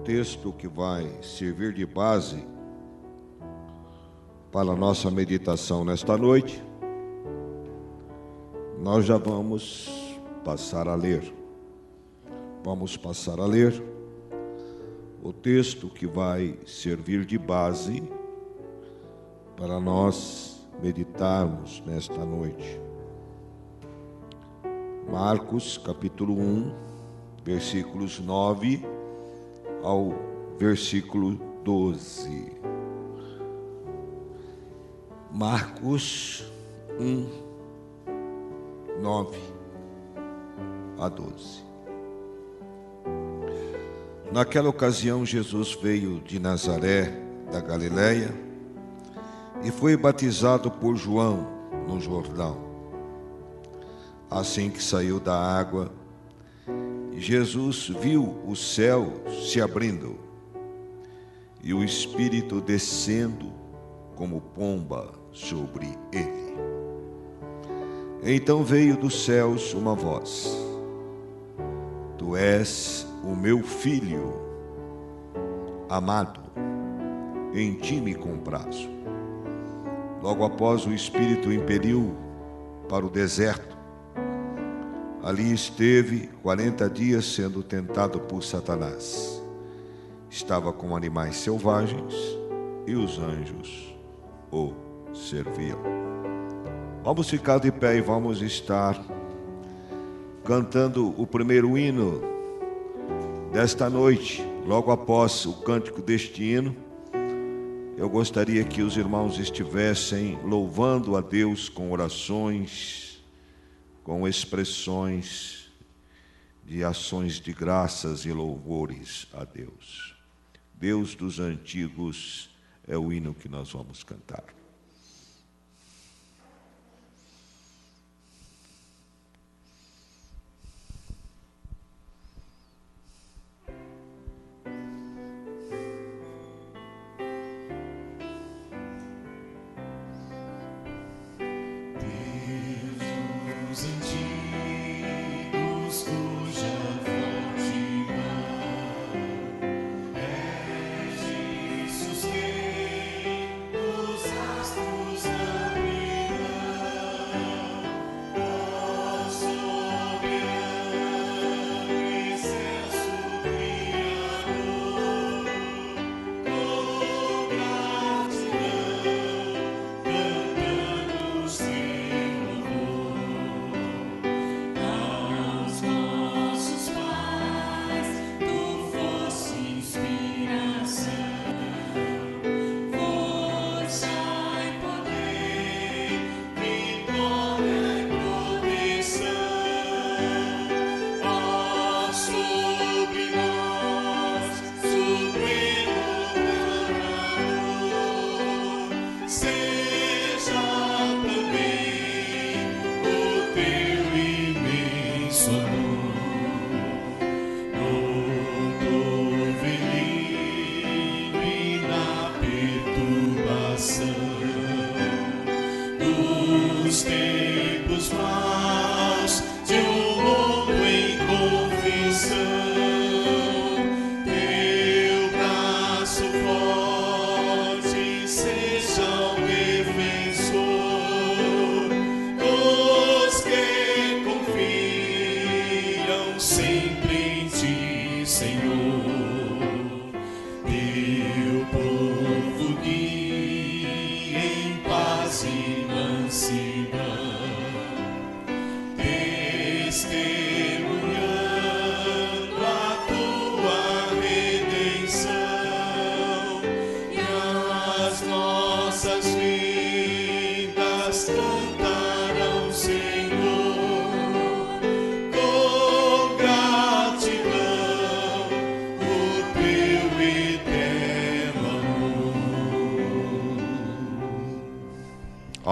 texto que vai servir de base para a nossa meditação nesta noite, nós já vamos passar a ler. Vamos passar a ler o texto que vai servir de base para nós meditarmos nesta noite. Marcos capítulo 1, versículos 9 ao versículo 12. Marcos 1, 9 a 12. Naquela ocasião, Jesus veio de Nazaré, da Galileia, e foi batizado por João no Jordão. Assim que saiu da água, Jesus viu o céu se abrindo e o Espírito descendo como pomba sobre ele. Então veio dos céus uma voz: Tu és o meu filho amado, em ti me comprazo. Logo após, o Espírito o impeliu para o deserto. Ali esteve 40 dias sendo tentado por Satanás. Estava com animais selvagens e os anjos o serviam. Vamos ficar de pé e vamos estar cantando o primeiro hino desta noite. Logo após o cântico deste hino, eu gostaria que os irmãos estivessem louvando a Deus com orações, com expressões de ações de graças e louvores a Deus. Deus dos antigos é o hino que nós vamos cantar.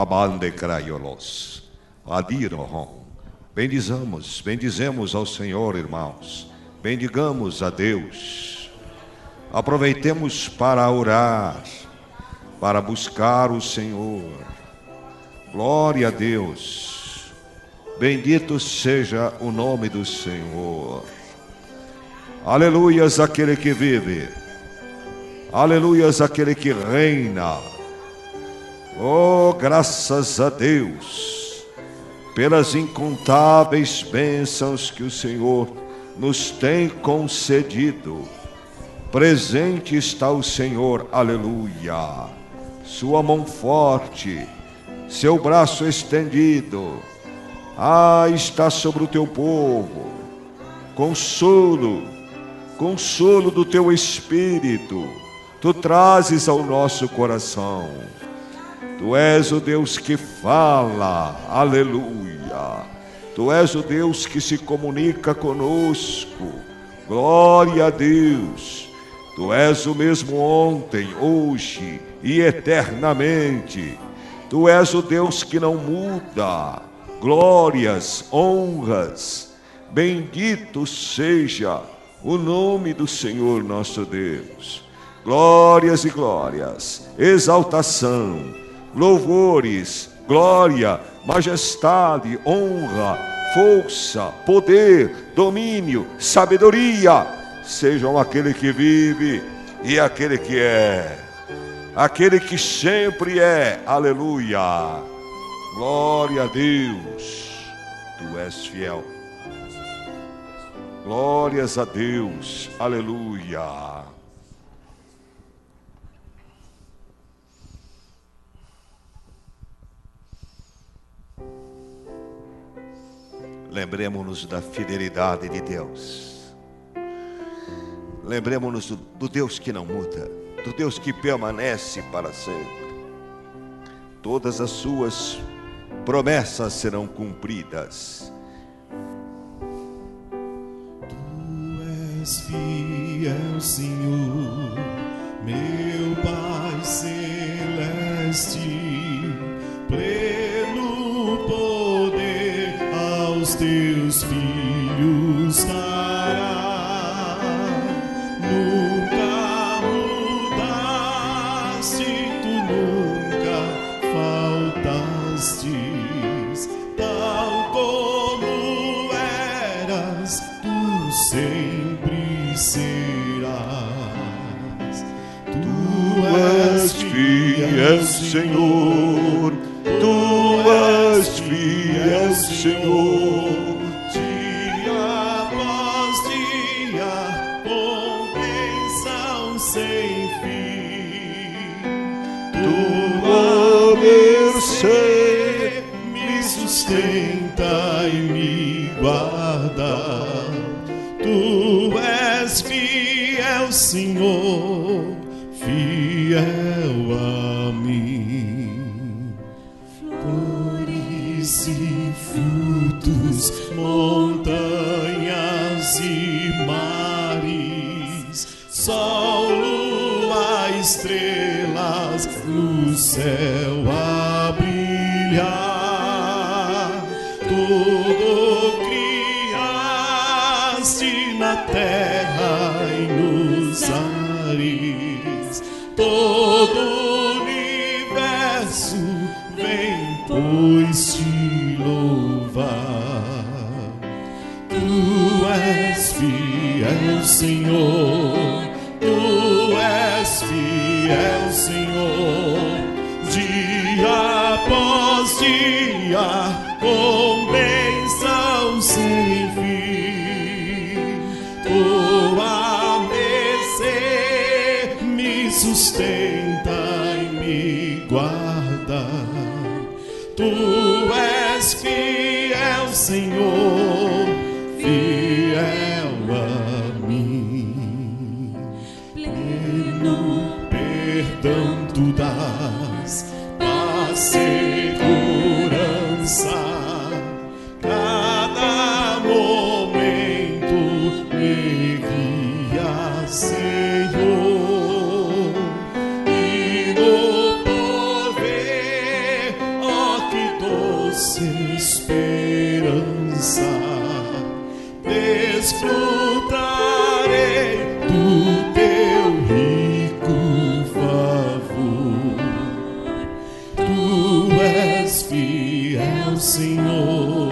Abande craiolos, adirohom. Bendizemos ao Senhor, irmãos. Bendigamos a Deus. Aproveitemos para orar, para buscar o Senhor. Glória a Deus. Bendito seja o nome do Senhor. Aleluias aquele que vive. Aleluias aquele que reina. Oh, graças a Deus pelas incontáveis bênçãos que o Senhor nos tem concedido. Presente está o Senhor, aleluia. Sua mão forte, seu braço estendido, está sobre o teu povo. Consolo, consolo do teu espírito, tu trazes ao nosso coração. Tu és o Deus que fala, aleluia. Tu és o Deus que se comunica conosco, glória a Deus. Tu és o mesmo ontem, hoje e eternamente. Tu és o Deus que não muda. Glórias, honras, bendito seja o nome do Senhor nosso Deus. Glórias e glórias, exaltação, louvores, glória, majestade, honra, força, poder, domínio, sabedoria, sejam aquele que vive e aquele que é, aquele que sempre é, aleluia. Glória a Deus, tu és fiel. Glórias a Deus, aleluia. Lembremos-nos da fidelidade de Deus. Lembremos-nos do Deus que não muda, do Deus que permanece para sempre. Todas as suas promessas serão cumpridas. Tu és fiel, Senhor, meu Pai celeste, pleno poder aos teus filhos dará. Nunca mudaste, tu nunca faltastes, tal como eras, tu sempre serás. Tu és Fiel Senhor, tu és fiel Senhor. dia após dia, com bênção sem fim. Tua mercê Me sustenta e me guarda. Tu és fiel, Senhor, fiel a mim. Flores e frutos, montanhas e mares, sol, lua, estrelas no céu a brilhar. Tudo criaste na terra e nos ares. Todo o universo vem, pois, te louvar. Tu és fiel, Senhor, tu és fiel, Senhor, dia após dia, com bênção sem fim. Tua mercê me sustenta e me guarda. Tu és fiel, Senhor, fiel a mim. Pleno perdão tu dás, paz, segurança. Cada momento me guia, Senhor. E no porvir, ó que doce esperança, desfrutarei do teu rico favor. Tu és fiel, Senhor,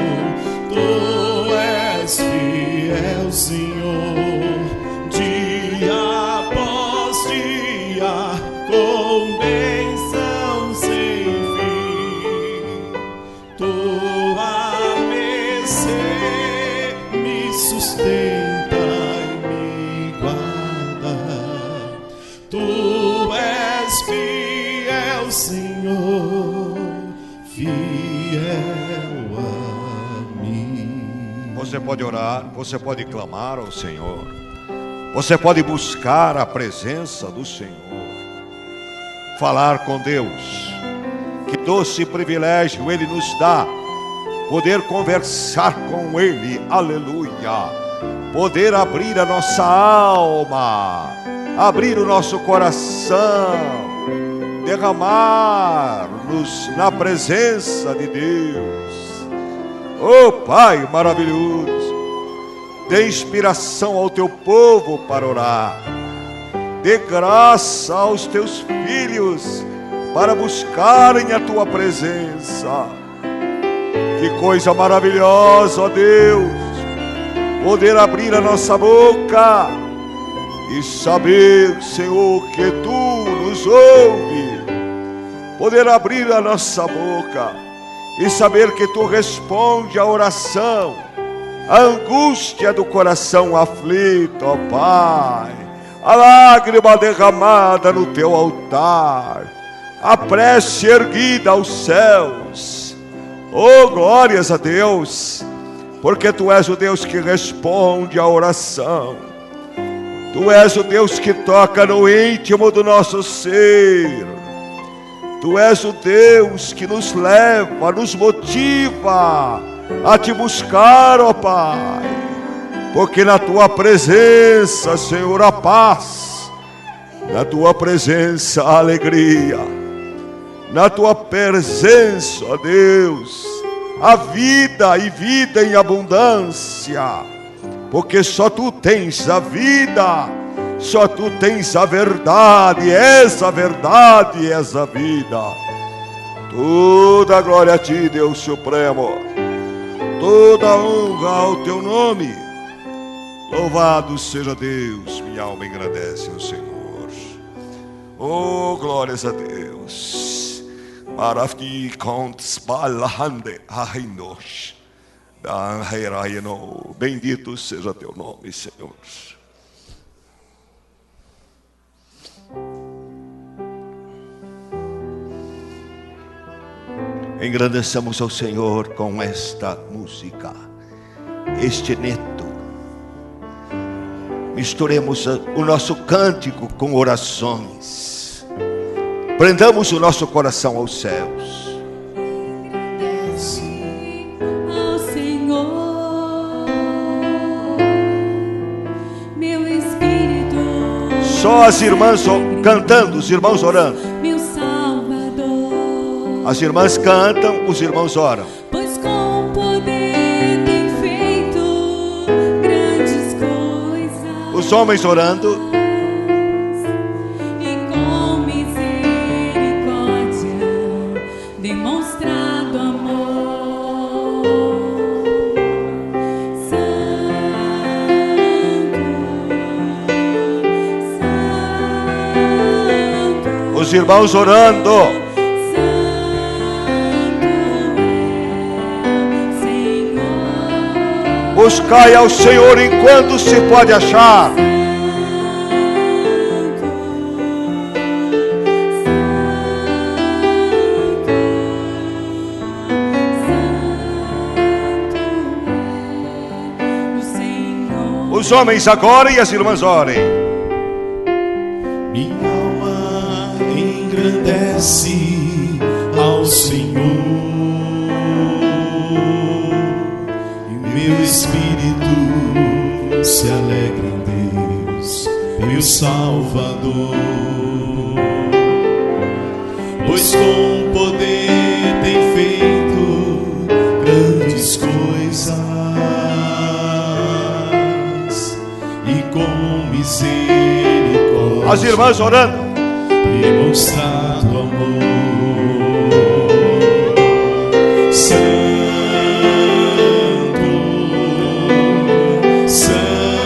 tu és fiel, Senhor, Você pode orar, você pode clamar ao Senhor, você pode buscar a presença do Senhor, falar com Deus. Que doce privilégio Ele nos dá, poder conversar com Ele, aleluia, poder abrir a nossa alma, abrir o nosso coração, derramar-nos na presença de Deus. Oh Pai maravilhoso, dê inspiração ao teu povo para orar, dê graça aos teus filhos para buscarem a tua presença. Que coisa maravilhosa, ó Deus, poder abrir a nossa boca e saber, Senhor, que tu nos ouve, poder abrir a nossa boca e saber que tu responde à oração, a angústia do coração aflito, ó Pai, a lágrima derramada no teu altar, a prece erguida aos céus. Oh, glórias a Deus, porque tu és o Deus que responde à oração, tu és o Deus que toca no íntimo do nosso ser, tu és o Deus que nos leva, nos motiva a te buscar, ó Pai, porque na tua presença, Senhor, a paz, na tua presença a alegria, na tua presença, ó Deus, a vida e vida em abundância, porque só tu tens a vida, só tu tens a verdade, essa verdade e essa vida. Toda glória a ti, Deus Supremo, toda honra ao teu nome. Louvado seja Deus, minha alma engrandece o Senhor. Oh, glórias a Deus. Bendito seja teu nome, Senhor. Engrandecemos ao Senhor com esta música, este neto. Misturemos o nosso cântico com orações. Prendamos o nosso coração aos céus. Engrandece ao Senhor, meu espírito. Só as irmãs cantando, os irmãos orando. Meu Salvador. As irmãs cantam, os irmãos oram. Pois com poder tem feito grandes coisas. Os homens orando. Demonstrado amor, Santo, Os irmãos orando. Santo, Senhor. Buscai ao Senhor enquanto se pode achar. Os homens agora e as irmãs orem. Minha alma engrandece ao Senhor, e meu espírito se alegra em Deus, meu Salvador. Pois com poder tem feito grandes coisas, com misericórdia As irmãs orando. demonstrado amor. Santo, Santo,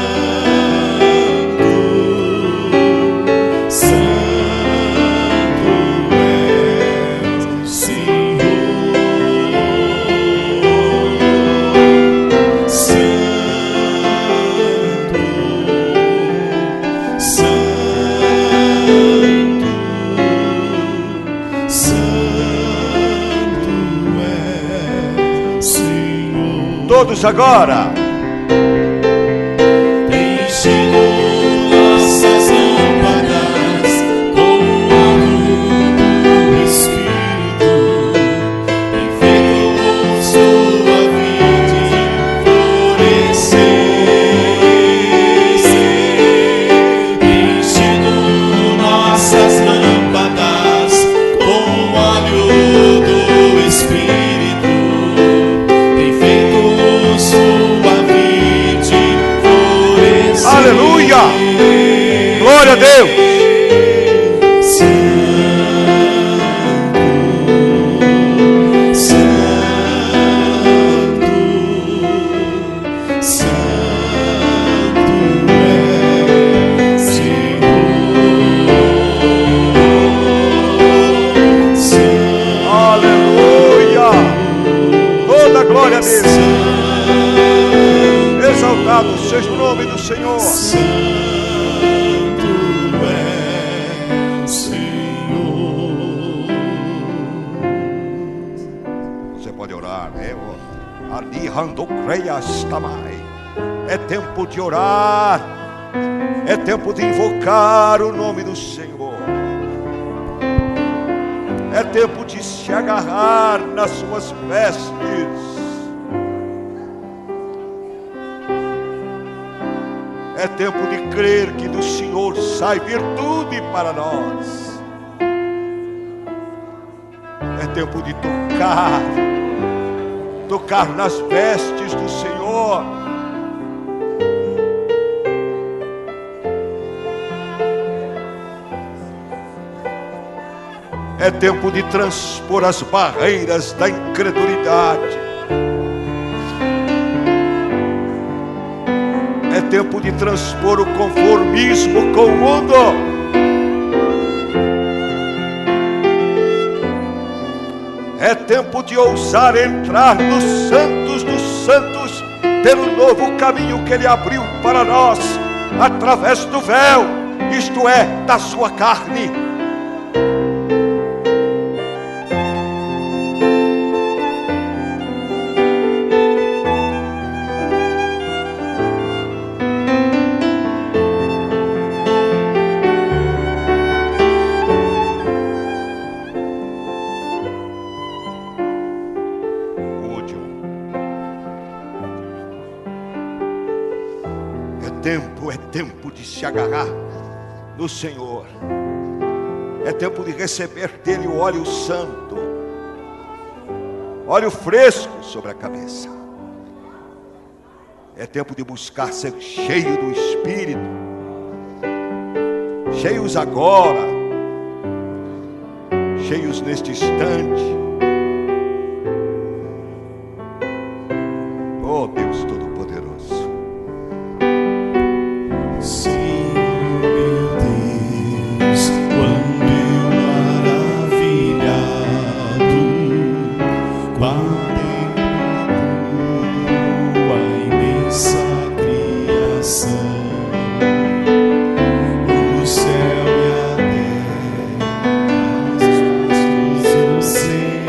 Santo é o Senhor. Todos agora. a Deus. Aleluia. Toda a glória a Deus. Exaltado seja o nome do Senhor. Você pode orar, né? Ali rando creias tamai. É tempo de orar. É tempo de invocar o nome do Senhor. É tempo de se agarrar nas suas vestes. É tempo de crer que do Senhor sai virtude para nós. É tempo de tocar nas vestes do Senhor. É tempo de transpor as barreiras da incredulidade. É tempo de transpor o conformismo com o mundo. É tempo de ousar entrar nos santos dos santos pelo novo caminho que Ele abriu para nós através do véu, isto é, da sua carne. É tempo de se agarrar no Senhor. É tempo de receber dele o óleo santo, óleo fresco sobre a cabeça. É tempo de buscar ser cheio do Espírito, cheios agora, cheios neste instante. Oh Deus Todo-Poderoso. Sim, meu Deus, quando eu maravilhado contemplo a imensa criação, o céu e a terra, as coisas do Senhor.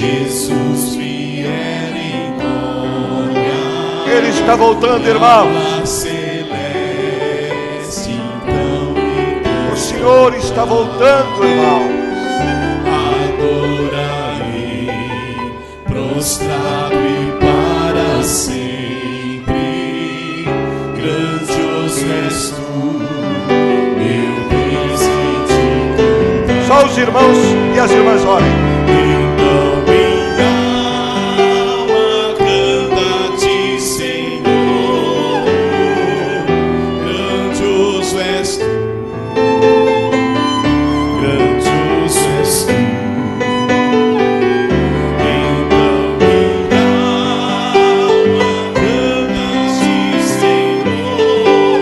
Jesus vier em glória, Ele está voltando, irmãos. lá celeste, então me O Senhor está voltando, irmãos. adorarei, prostrado e para sempre. Grandioso és tu, meu Deus, e te cantar. Só os irmãos e as irmãs orem. Então minha alma canta-te, Senhor. Grandioso és tu, grandioso és tu. Então minha alma canta-te, Senhor.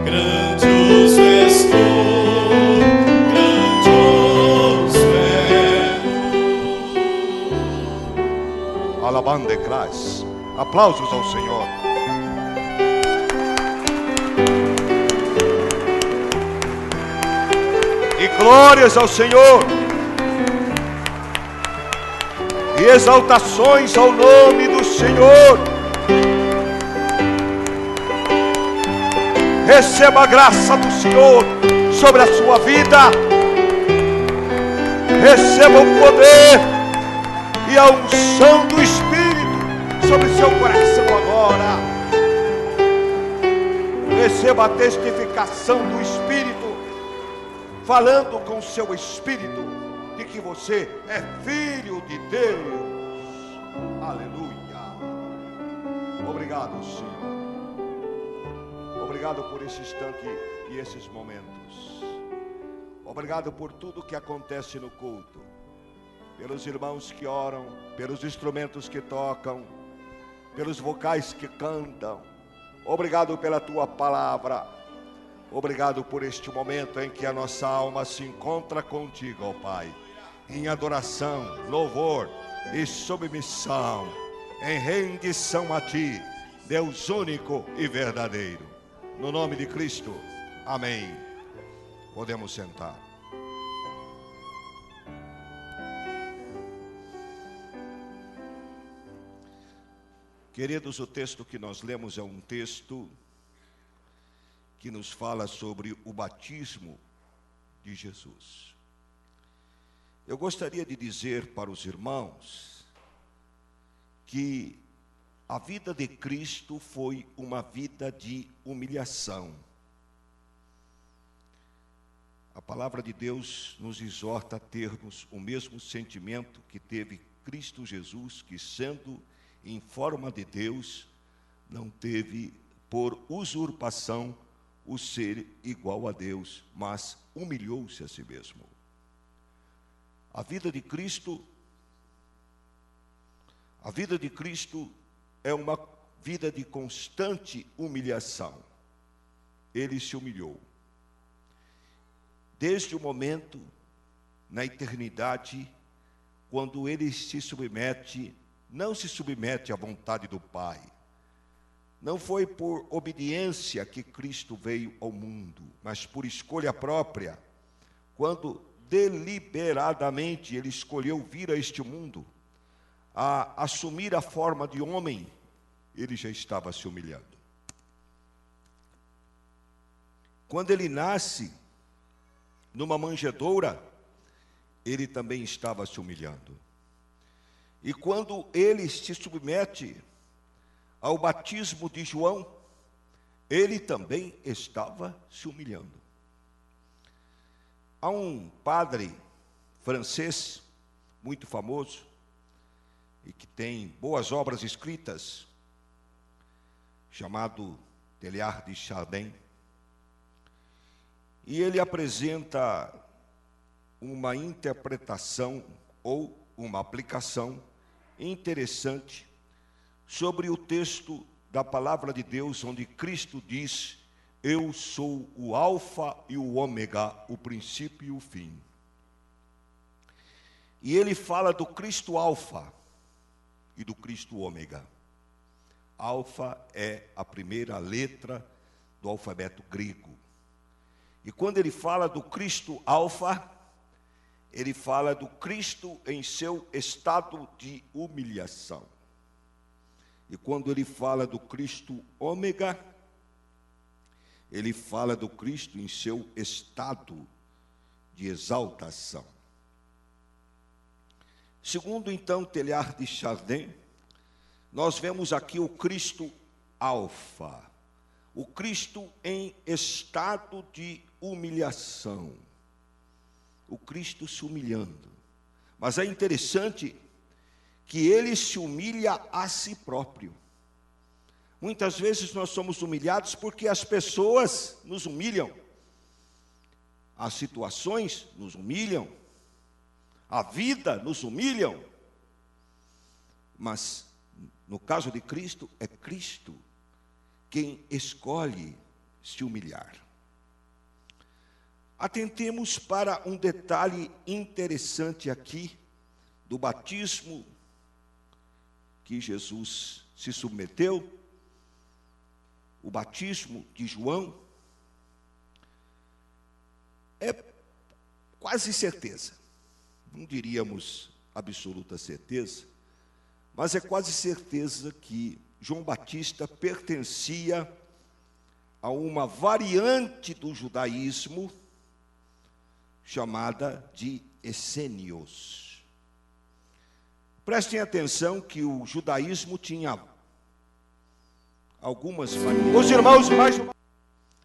Grandioso és tu, grandioso és. Alabande Christ. Aplausos ao Senhor. E glórias ao Senhor. E exaltações ao nome do Senhor. Receba a graça do Senhor sobre a sua vida. Receba o poder e a unção do Espírito sobre seu coração agora. Receba a testificação do Espírito, falando com seu Espírito, de que você é filho de Deus. Aleluia. Obrigado, Senhor. Obrigado por esse instante e esses momentos. Obrigado por tudo que acontece no culto, pelos irmãos que oram, pelos instrumentos que tocam, pelos vocais que cantam. Obrigado pela tua palavra. Obrigado por este momento em que a nossa alma se encontra contigo, ó Pai, em adoração, louvor e submissão, em rendição a ti, Deus único e verdadeiro. No nome de Cristo, amém. Podemos sentar. Queridos, o texto que nós lemos é um texto que nos fala sobre o batismo de Jesus. Eu gostaria de dizer para os irmãos que a vida de Cristo foi uma vida de humilhação. A palavra de Deus nos exorta a termos o mesmo sentimento que teve Cristo Jesus, que sendo em forma de Deus, não teve por usurpação o ser igual a Deus, mas humilhou-se a si mesmo. A vida de Cristo é uma vida de constante humilhação. Ele se humilhou. Desde o momento, na eternidade, quando ele se submete, não se submete à vontade do Pai. Não foi por obediência que Cristo veio ao mundo, mas por escolha própria. Quando deliberadamente ele escolheu vir a este mundo, a assumir a forma de homem, ele já estava se humilhando. Quando ele nasce numa manjedoura, ele também estava se humilhando. E quando ele se submete ao batismo de João, ele também estava se humilhando. Há um padre francês muito famoso e que tem boas obras escritas, chamado Teilhard de Chardin, e ele apresenta uma interpretação ou uma aplicação interessante sobre o texto da palavra de Deus, onde Cristo diz: eu sou o alfa e o ômega, o princípio e o fim. E ele fala do Cristo alfa e do Cristo ômega. Alfa é a primeira letra do alfabeto grego. E quando ele fala do Cristo alfa, ele fala do Cristo em seu estado de humilhação. E quando ele fala do Cristo ômega, ele fala do Cristo em seu estado de exaltação. Segundo, então, Teilhard de Chardin, nós vemos aqui o Cristo alfa, o Cristo em estado de humilhação, o Cristo se humilhando. Mas é interessante que ele se humilha a si próprio. Muitas vezes nós somos humilhados porque as pessoas nos humilham, as situações nos humilham, a vida nos humilham. Mas no caso de Cristo, é Cristo quem escolhe se humilhar. Atentemos para um detalhe interessante aqui do batismo que Jesus se submeteu, o batismo de João. É quase certeza, não diríamos absoluta certeza, mas é quase certeza que João Batista pertencia a uma variante do judaísmo chamada de essênios. Prestem atenção que o judaísmo tinha algumas variantes. Os irmãos mais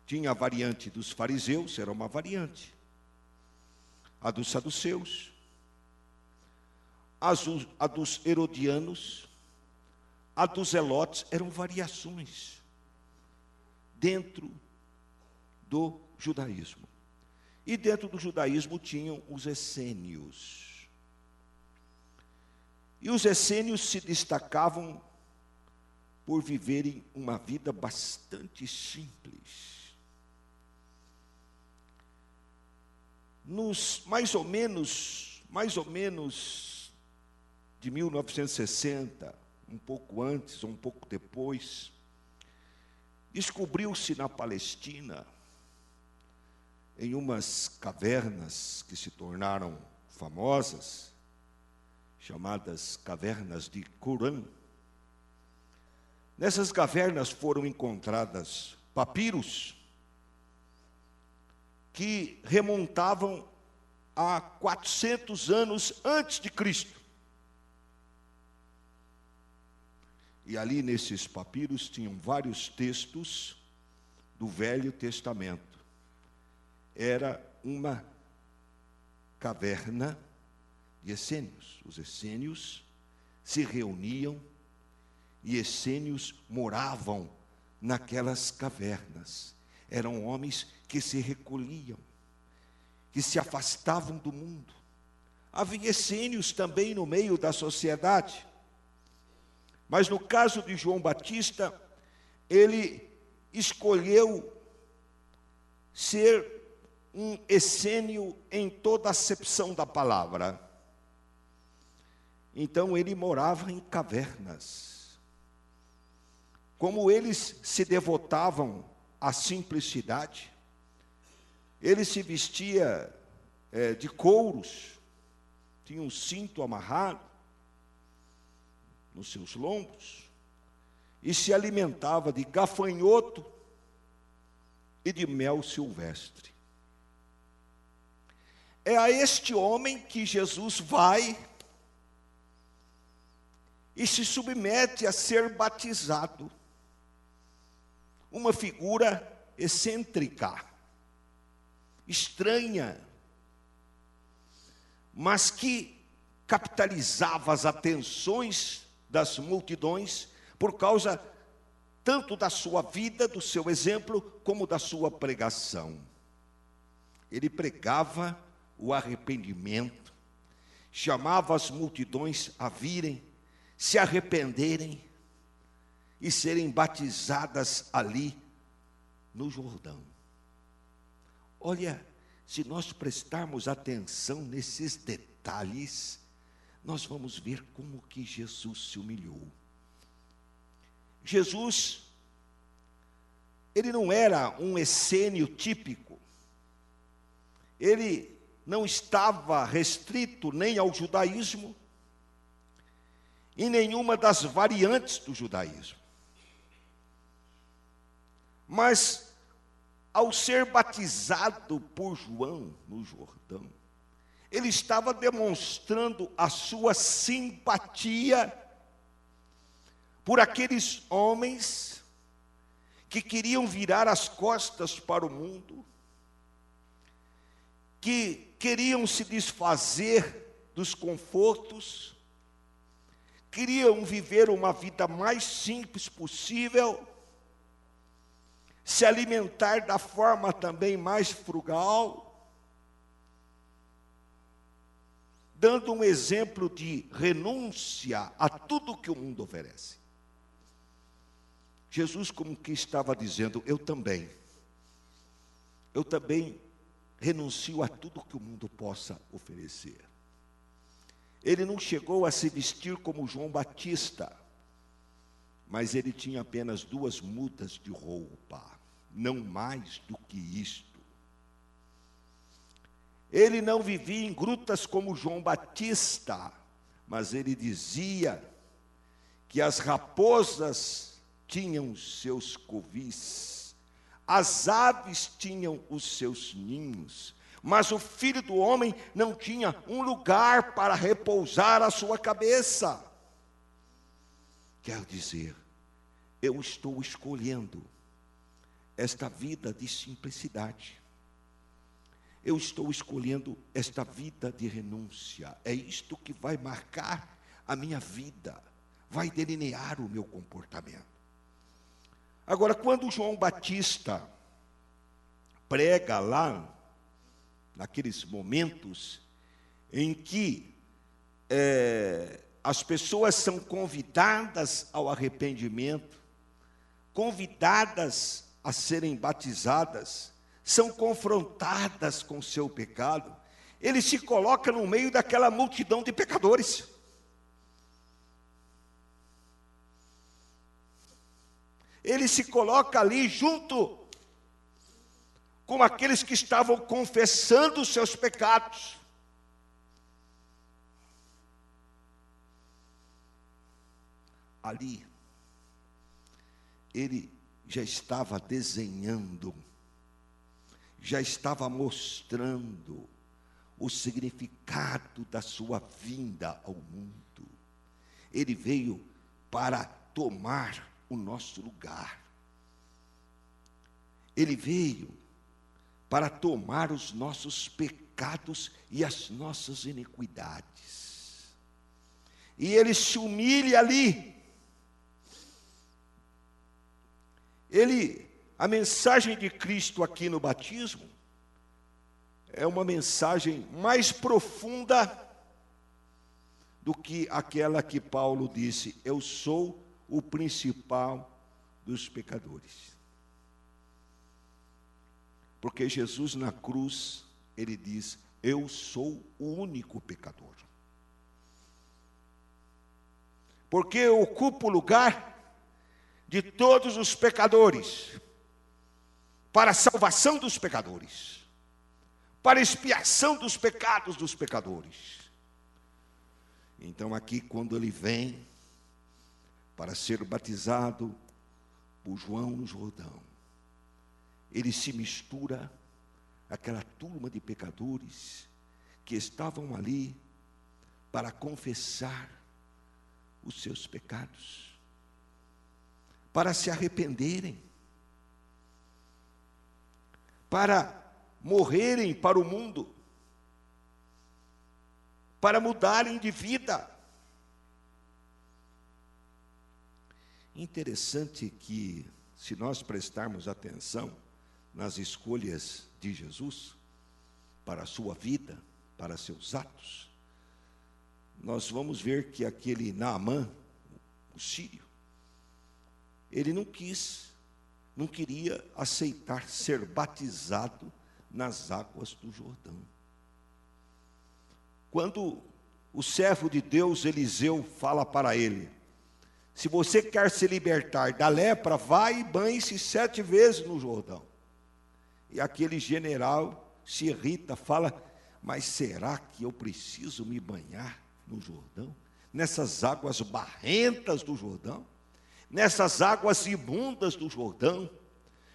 tinha a variante dos fariseus, era uma variante. A dos saduceus, a dos herodianos, a dos zelotes, eram variações dentro do judaísmo. E dentro do judaísmo tinham os essênios. E os essênios se destacavam por viverem uma vida bastante simples. Nos mais ou menos de 1960, um pouco antes ou um pouco depois, descobriu-se na Palestina, em umas cavernas que se tornaram famosas, chamadas cavernas de Qumran. Nessas cavernas foram encontradas papiros que remontavam a 400 anos antes de Cristo. E ali nesses papiros tinham vários textos do Velho Testamento. Era uma caverna de essênios. Os essênios se reuniam e essênios moravam naquelas cavernas. Eram homens que se recolhiam, que se afastavam do mundo. Havia essênios também no meio da sociedade. Mas no caso de João Batista, ele escolheu ser um essênio em toda a acepção da palavra. Então ele morava em cavernas. Como eles se devotavam à simplicidade, ele se vestia de couros, tinha um cinto amarrado nos seus lombos, e se alimentava de gafanhoto e de mel silvestre. É a este homem que Jesus vai e se submete a ser batizado. Uma figura excêntrica, estranha, mas que capitalizava as atenções das multidões por causa tanto da sua vida, do seu exemplo, como da sua pregação. Ele pregava o arrependimento, chamava as multidões a virem, se arrependerem e serem batizadas ali no Jordão. Olha, se nós prestarmos atenção nesses detalhes, nós vamos ver como que Jesus se humilhou. Jesus, ele não era um essênio típico. Ele não estava restrito nem ao judaísmo e nenhuma das variantes do judaísmo. Mas, ao ser batizado por João no Jordão, ele estava demonstrando a sua simpatia por aqueles homens que queriam virar as costas para o mundo, que queriam se desfazer dos confortos, queriam viver uma vida mais simples possível, se alimentar da forma também mais frugal, dando um exemplo de renúncia a tudo que o mundo oferece. Jesus como que estava dizendo, eu também renuncio a tudo que o mundo possa oferecer. Ele não chegou a se vestir como João Batista, mas ele tinha apenas 2 mudas de roupa, não mais do que isto. Ele não vivia em grutas como João Batista, mas ele dizia que as raposas tinham os seus covis, as aves tinham os seus ninhos, mas o Filho do Homem não tinha um lugar para repousar a sua cabeça. Quer dizer, eu estou escolhendo esta vida de simplicidade. Eu estou escolhendo esta vida de renúncia. É isto que vai marcar a minha vida, vai delinear o meu comportamento. Agora, quando João Batista prega lá, naqueles momentos em que as pessoas são convidadas ao arrependimento, convidadas a serem batizadas, são confrontadas com o seu pecado, ele se coloca no meio daquela multidão de pecadores. Ele se coloca ali junto com aqueles que estavam confessando os seus pecados. Ali, ele já estava desenhando, já estava mostrando o significado da sua vinda ao mundo. Ele veio para tomar o nosso lugar. Ele veio para tomar os nossos pecados e as nossas iniquidades. E ele se humilha ali. A mensagem de Cristo aqui no batismo é uma mensagem mais profunda do que aquela que Paulo disse, eu sou o principal dos pecadores. Porque Jesus na cruz, ele diz, eu sou o único pecador. Porque eu ocupo o lugar de todos os pecadores, para a salvação dos pecadores, para a expiação dos pecados dos pecadores. Então aqui quando ele vem para ser batizado por João no Jordão, ele se mistura àquela turma de pecadores que estavam ali para confessar os seus pecados, para se arrependerem, para morrerem para o mundo, para mudarem de vida. Interessante que, se nós prestarmos atenção nas escolhas de Jesus, para a sua vida, para seus atos, nós vamos ver que aquele Naamã, o sírio, ele não queria aceitar ser batizado nas águas do Jordão. Quando o servo de Deus, Eliseu, fala para ele, se você quer se libertar da lepra, vai e banhe-se 7 vezes no Jordão. E aquele general se irrita, fala, mas será que eu preciso me banhar no Jordão? Nessas águas barrentas do Jordão? Nessas águas imundas do Jordão?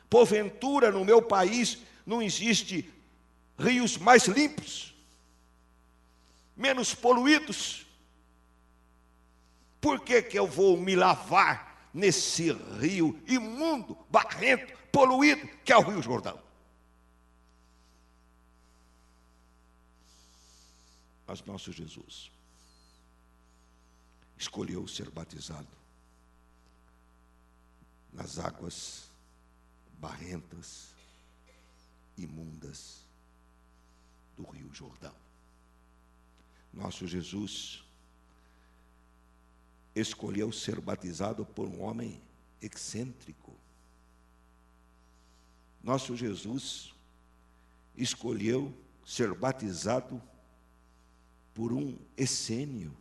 Porventura, no meu país, não existe rios mais limpos, menos poluídos? Por que eu vou me lavar nesse rio imundo, barrento, poluído, que é o Rio Jordão? Mas nosso Jesus escolheu ser batizado nas águas barrentas, imundas do Rio Jordão. Nosso Jesus escolheu ser batizado por um homem excêntrico. Nosso Jesus escolheu ser batizado por um essênio.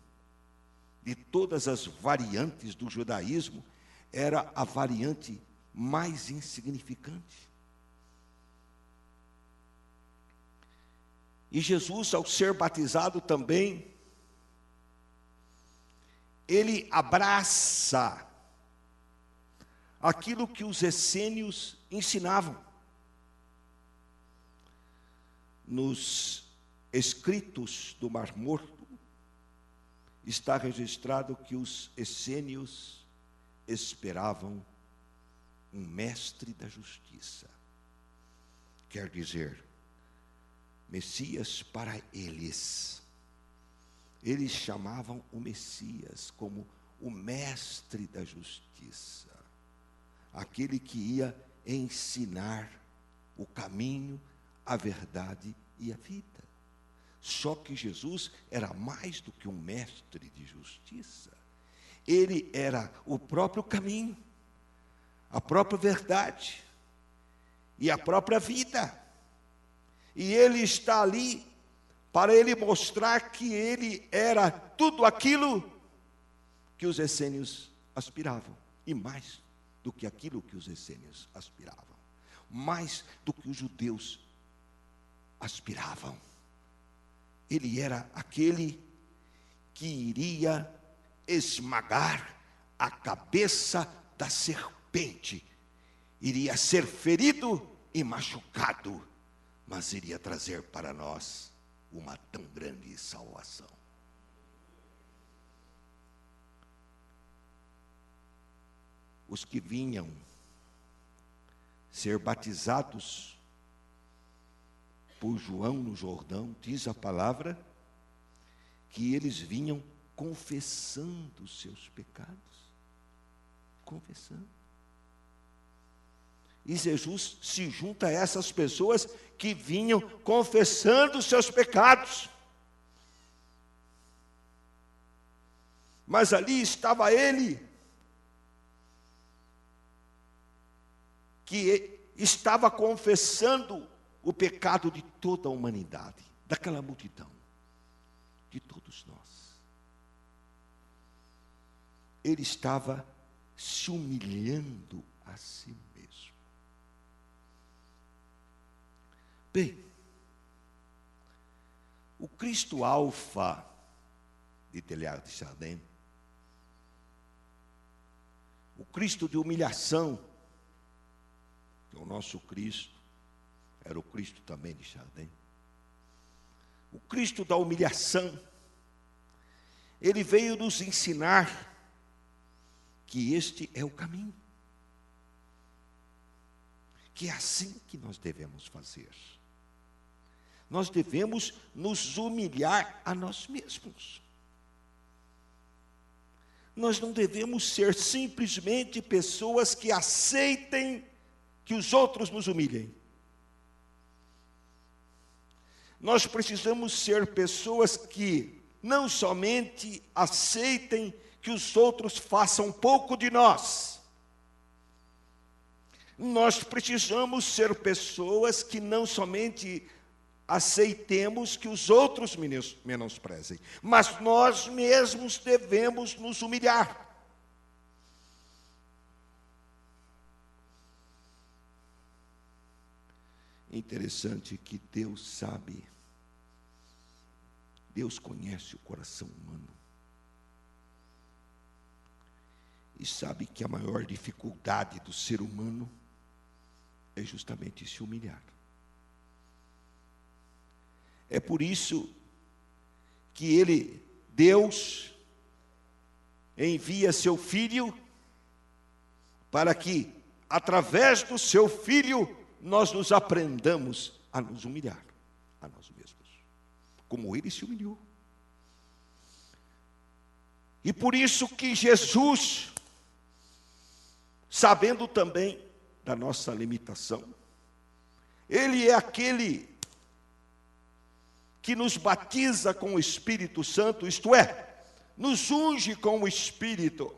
De todas as variantes do judaísmo, era a variante mais insignificante. E Jesus, ao ser batizado também, ele abraça aquilo que os essênios ensinavam. Nos escritos do Mar Morto, está registrado que os essênios esperavam um mestre da justiça. Quer dizer, Messias para eles. Eles chamavam o Messias como o mestre da justiça, aquele que ia ensinar o caminho, a verdade e a vida. Só que Jesus era mais do que um mestre de justiça. Ele era o próprio caminho, a própria verdade e a própria vida. E ele está ali para ele mostrar que ele era tudo aquilo que os essênios aspiravam, e mais do que aquilo que os essênios aspiravam, mais do que os judeus aspiravam. Ele era aquele que iria esmagar a cabeça da serpente, iria ser ferido e machucado, mas iria trazer para nós uma tão grande salvação. Os que vinham ser batizados por João no Jordão, diz a palavra, que eles vinham confessando os seus pecados. Confessando. E Jesus se junta a essas pessoas que vinham confessando os seus pecados. Mas ali estava ele, que estava confessando o pecado de toda a humanidade, daquela multidão, de todos nós. Ele estava se humilhando a si mesmo. Bem, o Cristo Alfa de Teilhard de Chardin, o Cristo de humilhação, que é o nosso Cristo, era o Cristo também de Chardin. O Cristo da humilhação, ele veio nos ensinar que este é o caminho, que é assim que nós devemos fazer. Nós devemos nos humilhar a nós mesmos. Nós não devemos ser simplesmente pessoas que aceitem que os outros nos humilhem. Nós precisamos ser pessoas que não somente aceitem que os outros façam pouco de nós. Nós precisamos ser pessoas que não somente aceitemos que os outros menosprezem, mas nós mesmos devemos nos humilhar. Interessante que Deus sabe Deus conhece o coração humano. E sabe que a maior dificuldade do ser humano é justamente se humilhar. É por isso que Deus, envia seu Filho para que, através do seu Filho, nós nos aprendamos a nos humilhar a nós mesmos, como Ele se humilhou. E por isso que Jesus, sabendo também da nossa limitação, Ele é aquele que nos batiza com o Espírito Santo, isto é, nos unge com o Espírito,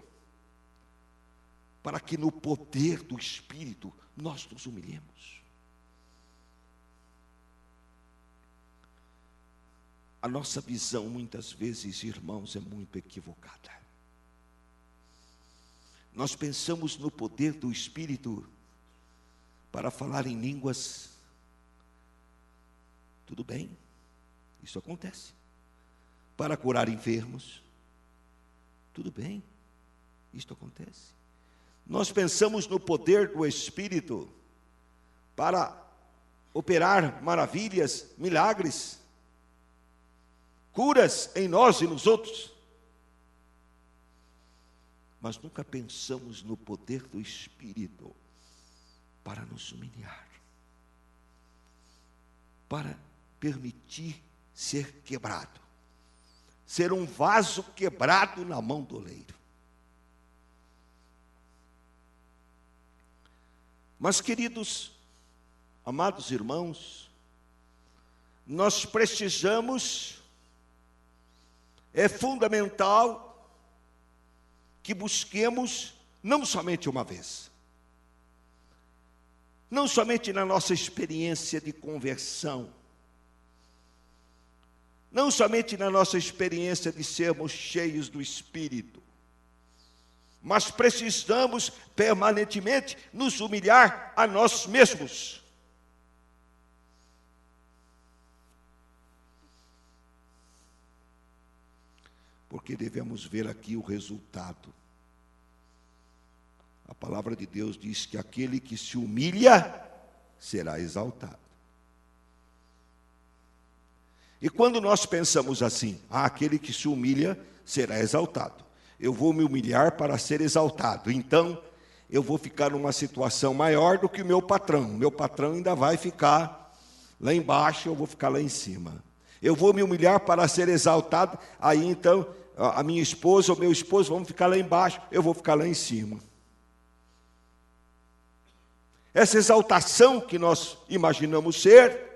para que no poder do Espírito nós nos humilhemos. A nossa visão, muitas vezes, irmãos, é muito equivocada. Nós pensamos no poder do Espírito para falar em línguas. Tudo bem, isso acontece. Para curar enfermos. Tudo bem, isto acontece. Nós pensamos no poder do Espírito para operar maravilhas, milagres, curas em nós e nos outros. Mas nunca pensamos no poder do Espírito para nos humilhar, para permitir ser quebrado, ser um vaso quebrado na mão do oleiro. Mas, queridos, amados irmãos, nós precisamos, é fundamental que busquemos não somente uma vez, não somente na nossa experiência de conversão, não somente na nossa experiência de sermos cheios do Espírito, mas precisamos permanentemente nos humilhar a nós mesmos. Porque devemos ver aqui o resultado. A palavra de Deus diz que aquele que se humilha será exaltado. E quando nós pensamos assim, aquele que se humilha será exaltado. Eu vou me humilhar para ser exaltado. Então, eu vou ficar numa situação maior do que o meu patrão. Meu patrão ainda vai ficar lá embaixo, eu vou ficar lá em cima. Eu vou me humilhar para ser exaltado, aí então a minha esposa ou meu esposo vão ficar lá embaixo, eu vou ficar lá em cima. Essa exaltação que nós imaginamos ser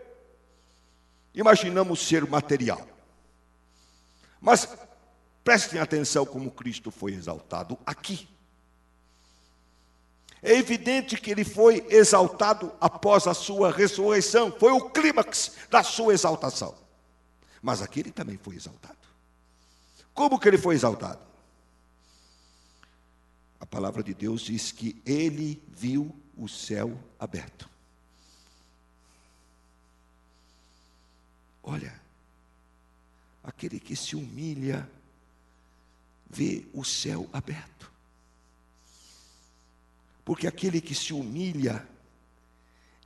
material. Mas prestem atenção como Cristo foi exaltado aqui. É evidente que ele foi exaltado após a sua ressurreição, foi o clímax da sua exaltação. Mas aqui ele também foi exaltado. Como que ele foi exaltado? A palavra de Deus diz que ele viu o céu aberto. Olha, aquele que se humilha vê o céu aberto. Porque aquele que se humilha,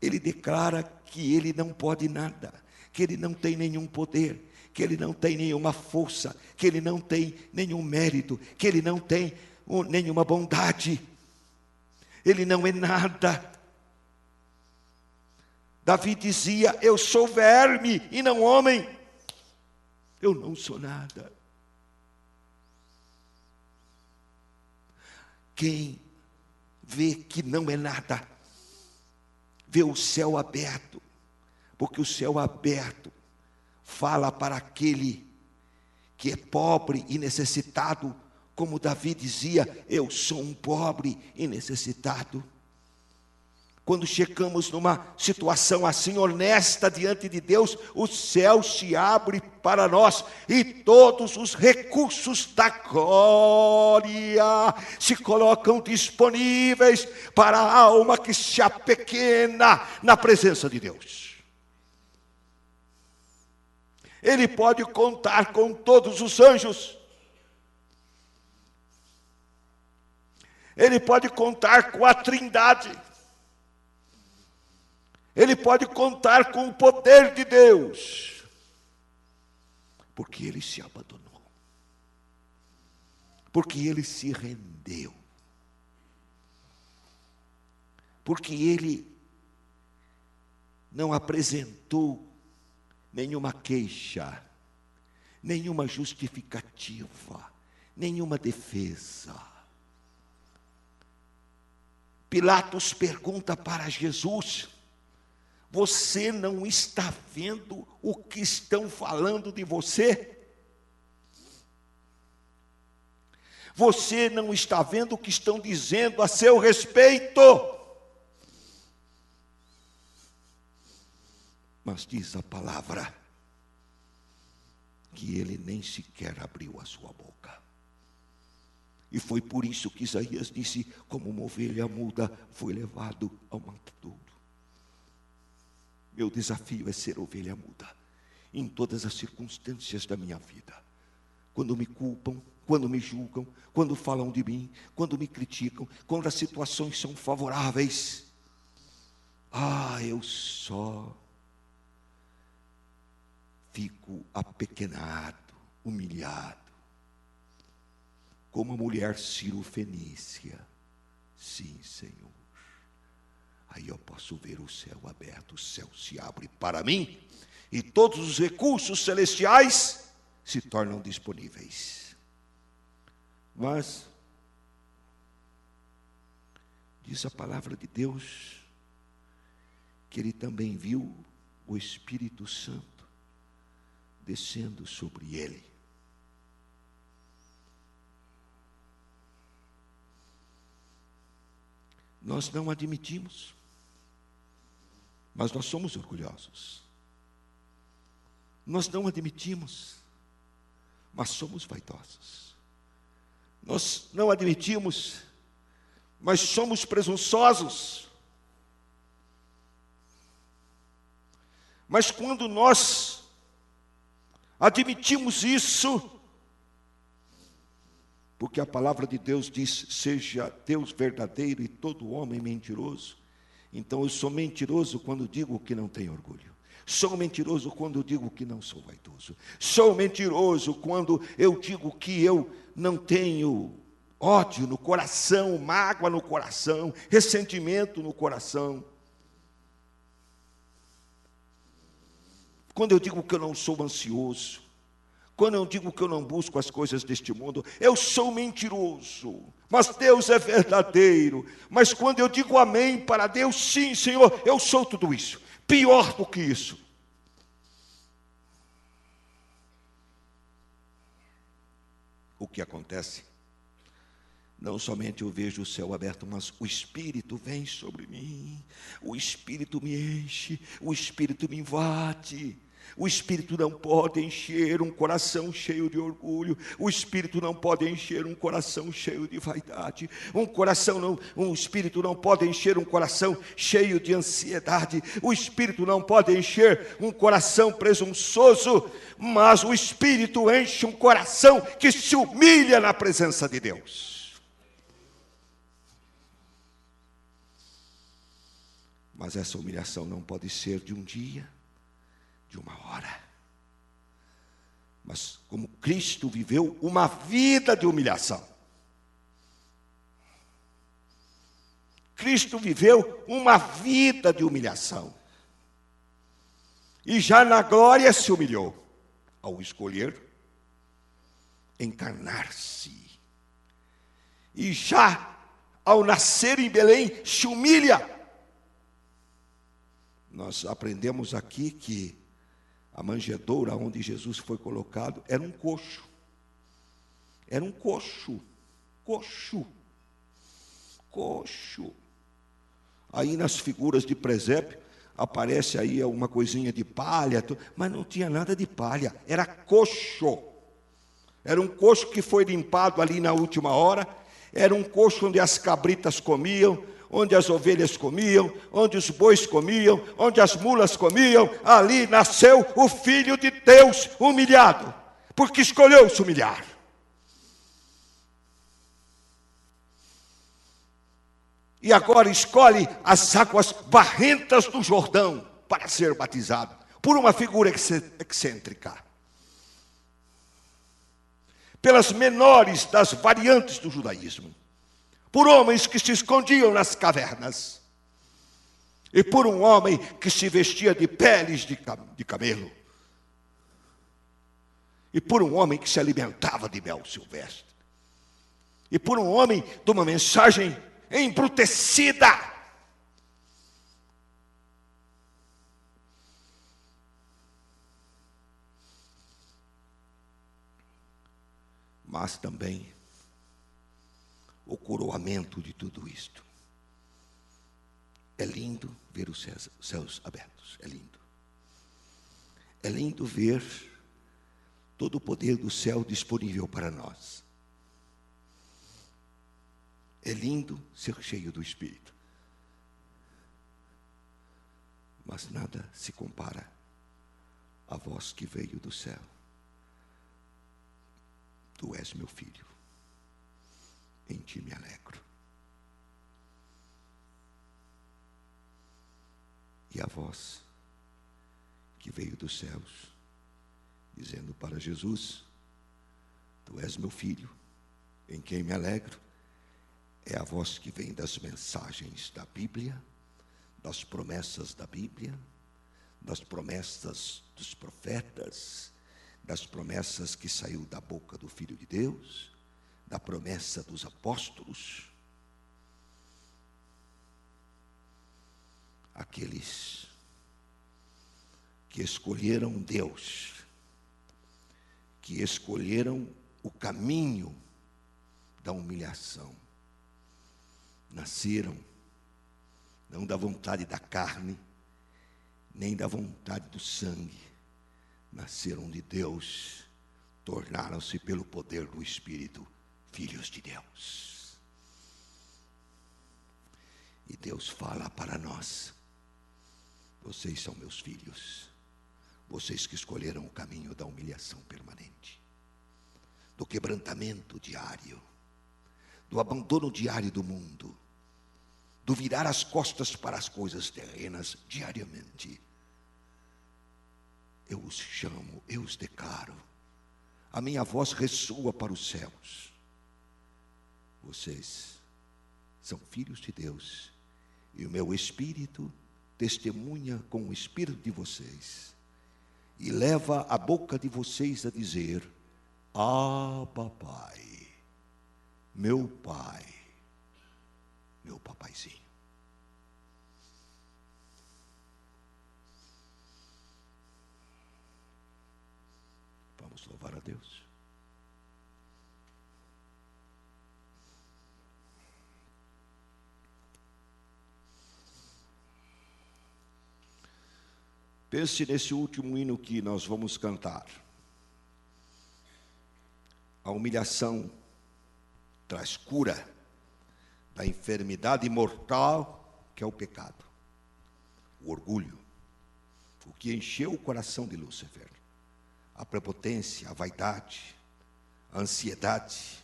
ele declara que ele não pode nada, que ele não tem nenhum poder, que ele não tem nenhuma força, que ele não tem nenhum mérito, que ele não tem nenhuma bondade. Ele não é nada. Davi dizia, eu sou verme e não homem. Eu não sou nada. Quem vê que não é nada, vê o céu aberto, porque o céu aberto fala para aquele que é pobre e necessitado, como Davi dizia, eu sou um pobre e necessitado. Quando chegamos numa situação assim honesta diante de Deus, o céu se abre para nós e todos os recursos da glória se colocam disponíveis para a alma que se apequena na presença de Deus. Ele pode contar com todos os anjos. Ele pode contar com a Trindade. Ele pode contar com o poder de Deus. Porque ele se abandonou. Porque ele se rendeu. Porque ele não apresentou nenhuma queixa, nenhuma justificativa, nenhuma defesa. Pilatos pergunta para Jesus: você não está vendo o que estão falando de você? Você não está vendo o que estão dizendo a seu respeito? Mas diz a palavra que ele nem sequer abriu a sua boca. E foi por isso que Isaías disse: como uma ovelha muda foi levado ao matadouro. Meu desafio é ser ovelha muda em todas as circunstâncias da minha vida. Quando me culpam, quando me julgam, quando falam de mim, quando me criticam, quando as situações são favoráveis. Eu só fico apequenado, humilhado, como a mulher Ciro-fenícia. Sim, Senhor. Aí eu posso ver o céu aberto, o céu se abre para mim, e todos os recursos celestiais se tornam disponíveis. Mas, diz a palavra de Deus, que ele também viu o Espírito Santo descendo sobre ele. Nós não admitimos, mas nós somos orgulhosos. Nós não admitimos, mas somos vaidosos. Nós não admitimos, mas somos presunçosos. Mas quando nós admitimos isso, porque a palavra de Deus diz: seja Deus verdadeiro e todo homem mentiroso. Então eu sou mentiroso quando digo que não tenho orgulho. Sou mentiroso quando digo que não sou vaidoso. Sou mentiroso quando eu digo que eu não tenho ódio no coração, mágoa no coração, ressentimento no coração. Quando eu digo que eu não sou ansioso, quando eu digo que eu não busco as coisas deste mundo, eu sou mentiroso. Mas Deus é verdadeiro. Mas quando eu digo amém para Deus, sim, Senhor, eu sou tudo isso. Pior do que isso. O que acontece? Não somente eu vejo o céu aberto, mas o Espírito vem sobre mim. O Espírito me enche, o Espírito me invade. O Espírito não pode encher um coração cheio de orgulho. O Espírito não pode encher um coração cheio de vaidade. Um Espírito não pode encher um coração cheio de ansiedade. O Espírito não pode encher um coração presunçoso. Mas o Espírito enche um coração que se humilha na presença de Deus. Mas essa humilhação não pode ser de um dia, de uma hora. Mas como Cristo viveu uma vida de humilhação. Cristo viveu uma vida de humilhação. E já na glória se humilhou, ao escolher encarnar-se. E já ao nascer em Belém, se humilha. Nós aprendemos aqui que a manjedoura onde Jesus foi colocado era um coxo. Era um coxo. Coxo. Aí nas figuras de presépio, aparece aí uma coisinha de palha, mas não tinha nada de palha, era coxo. Era um coxo que foi limpado ali na última hora, era um coxo onde as cabritas comiam, onde as ovelhas comiam, onde os bois comiam, onde as mulas comiam, ali nasceu o Filho de Deus humilhado, porque escolheu se humilhar. E agora escolhe as águas barrentas do Jordão para ser batizado por uma figura excêntrica, pelas menores das variantes do judaísmo, por homens que se escondiam nas cavernas, e por um homem que se vestia de peles de camelo, e por um homem que se alimentava de mel silvestre, e por um homem de uma mensagem embrutecida. Mas também o coroamento de tudo isto. É lindo ver os céus abertos, é lindo. É lindo ver todo o poder do céu disponível para nós. É lindo ser cheio do Espírito. Mas nada se compara à voz que veio do céu. Tu és meu filho, em ti me alegro. E a voz que veio dos céus, dizendo para Jesus: tu és meu filho, em quem me alegro, é a voz que vem das mensagens da Bíblia, das promessas da Bíblia, das promessas dos profetas, das promessas que saiu da boca do Filho de Deus, da promessa dos apóstolos. Aqueles que escolheram Deus, que escolheram o caminho da humilhação, nasceram não da vontade da carne, nem da vontade do sangue, nasceram de Deus, tornaram-se pelo poder do Espírito filhos de Deus. E Deus fala para nós: vocês são meus filhos, vocês que escolheram o caminho da humilhação permanente, do quebrantamento diário, do abandono diário do mundo, do virar as costas para as coisas terrenas diariamente. Eu os chamo, eu os declaro, a minha voz ressoa para os céus. Vocês são filhos de Deus, e o meu Espírito testemunha com o Espírito de vocês, e leva a boca de vocês a dizer: ah, papai, meu pai, meu papaizinho. Vamos louvar a Deus. Pense nesse último hino que nós vamos cantar. A humilhação traz cura da enfermidade mortal que é o pecado, o orgulho, o que encheu o coração de Lúcifer, a prepotência, a vaidade, a ansiedade,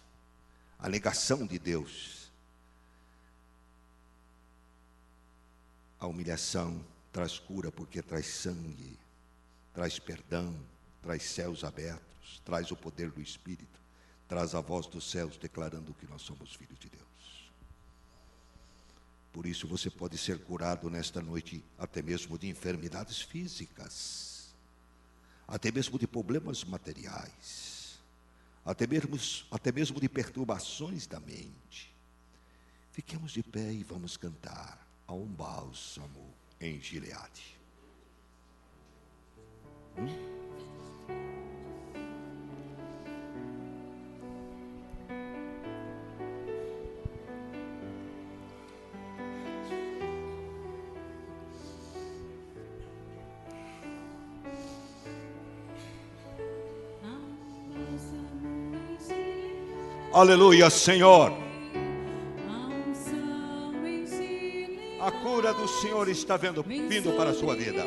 a negação de Deus. A humilhação traz cura porque traz sangue, traz perdão, traz céus abertos, traz o poder do Espírito, traz a voz dos céus declarando que nós somos filhos de Deus. Por isso você pode ser curado nesta noite até mesmo de enfermidades físicas, até mesmo de problemas materiais, até mesmo de perturbações da mente. Fiquemos de pé e vamos cantar a um bálsamo em Gileade. Aleluia, Senhor. A unção em si. cura do Senhor está vindo para a sua vida.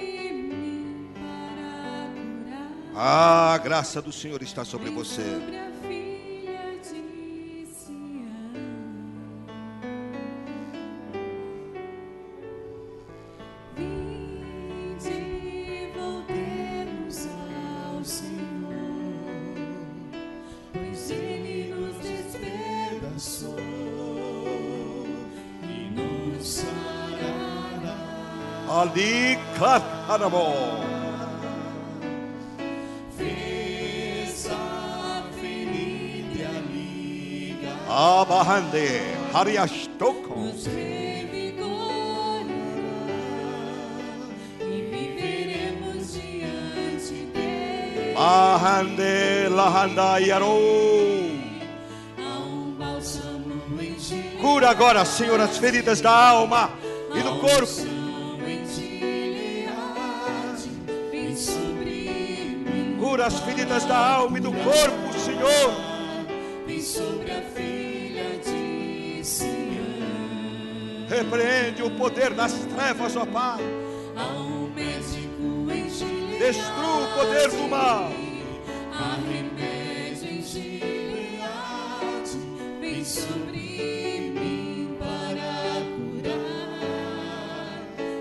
A graça do Senhor está sobre você. Sobre a filha de Sião. Vinde, voltemos ao Senhor, pois Ele nos despedaçou e nos sarará. Ali, Catarabó. Fez a ferida e a liga, Abahande, Hariastoko. Nos revigorará e viveremos diante dele. Bahande, Lahanda, Yaro. Há um bálsamo em Gileade, Cura agora, Senhor, as feridas da alma e do corpo. em Gileade, vem sobre mim, Cura as feridas da alma e do corpo, Senhor. vem sobre a filha de Sião. Repreende o poder das trevas, ó Pai. Há um médico em Gileade, Destrua o poder do mal. há remédio em Gileade, vem sobre mim para curar,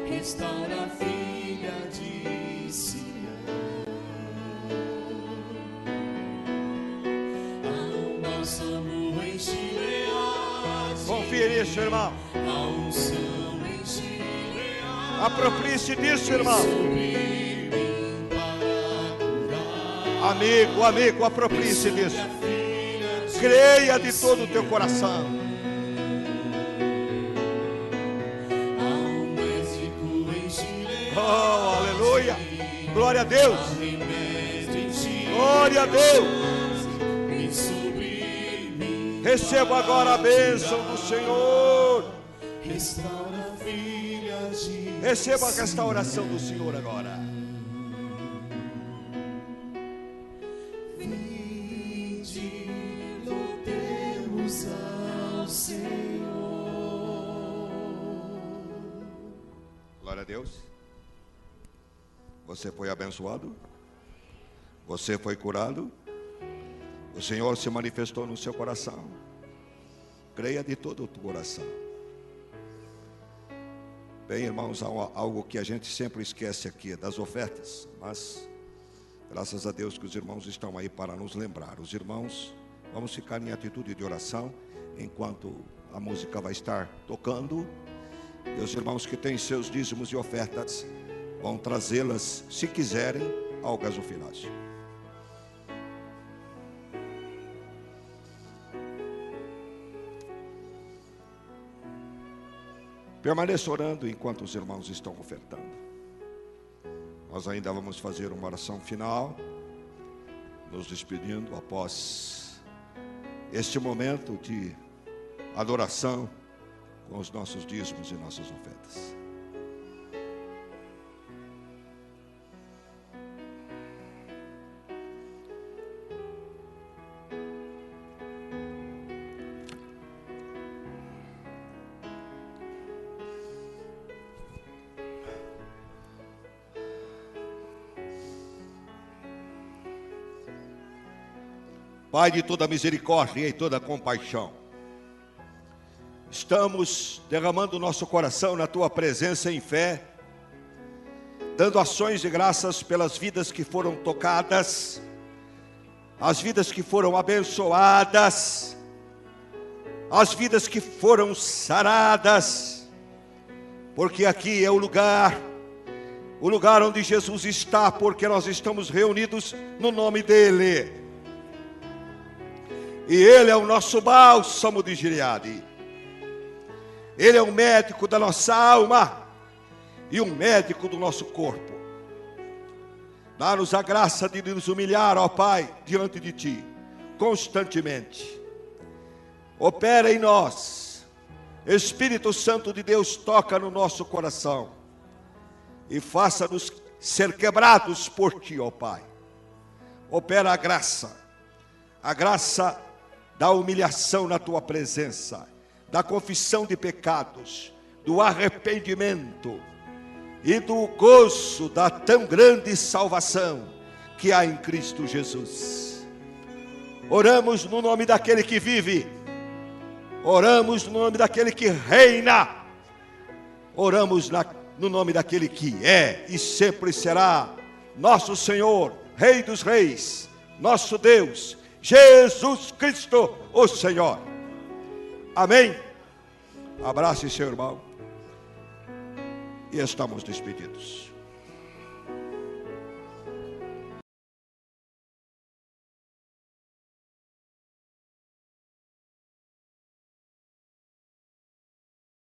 restaura a filha de Sião. Há um bálsamo em Gileade, Confia nisso, irmão. há unção em Gileade, Aproprie-se disso, irmão. sobre mim para curar. Amigo, aproprie-se disso. A filha de Creia de todo o teu coração. Há um médico em Gileade, Oh, aleluia. Glória a Deus. remédio em Gileade, Glória a Deus. vem sobre mim, Receba agora a bênção do Senhor. restaura a filha de Receba esta oração do Senhor agora. Vinde, voltemos ao Senhor. Glória a Deus. Você foi abençoado. Você foi curado. O Senhor se manifestou no seu coração. Creia de todo o teu coração. Bem, irmãos, há algo que a gente sempre esquece aqui, das ofertas. Mas, graças a Deus que os irmãos estão aí para nos lembrar. Os irmãos, vamos ficar em atitude de oração, enquanto a música vai estar tocando. E os irmãos que têm seus dízimos e ofertas, vão trazê-las, se quiserem, ao gasofilácio. Permaneça orando enquanto os irmãos estão ofertando. Nós ainda vamos fazer uma oração final, nos despedindo após este momento de adoração com os nossos dízimos e nossas ofertas. Pai de toda misericórdia e toda compaixão, estamos derramando nosso coração na Tua presença em fé, dando ações de graças pelas vidas que foram tocadas, as vidas que foram abençoadas, as vidas que foram saradas, porque aqui é o lugar onde Jesus está, porque nós estamos reunidos no nome dEle. E Ele é o nosso bálsamo de Gileade. Ele é o médico da nossa alma e o médico do nosso corpo. Dá-nos a graça de nos humilhar, ó Pai, diante de Ti, constantemente. Opera em nós. Espírito Santo de Deus, toca no nosso coração e faça-nos ser quebrados por Ti, ó Pai. Opera a graça da humilhação na Tua presença, da confissão de pecados, do arrependimento e do gozo da tão grande salvação que há em Cristo Jesus. Oramos no nome daquele que vive, oramos no nome daquele que reina, oramos no nome daquele que é e sempre será nosso Senhor, Rei dos Reis, nosso Deus, Jesus Cristo, o Senhor. Amém? Abrace seu irmão e estamos despedidos.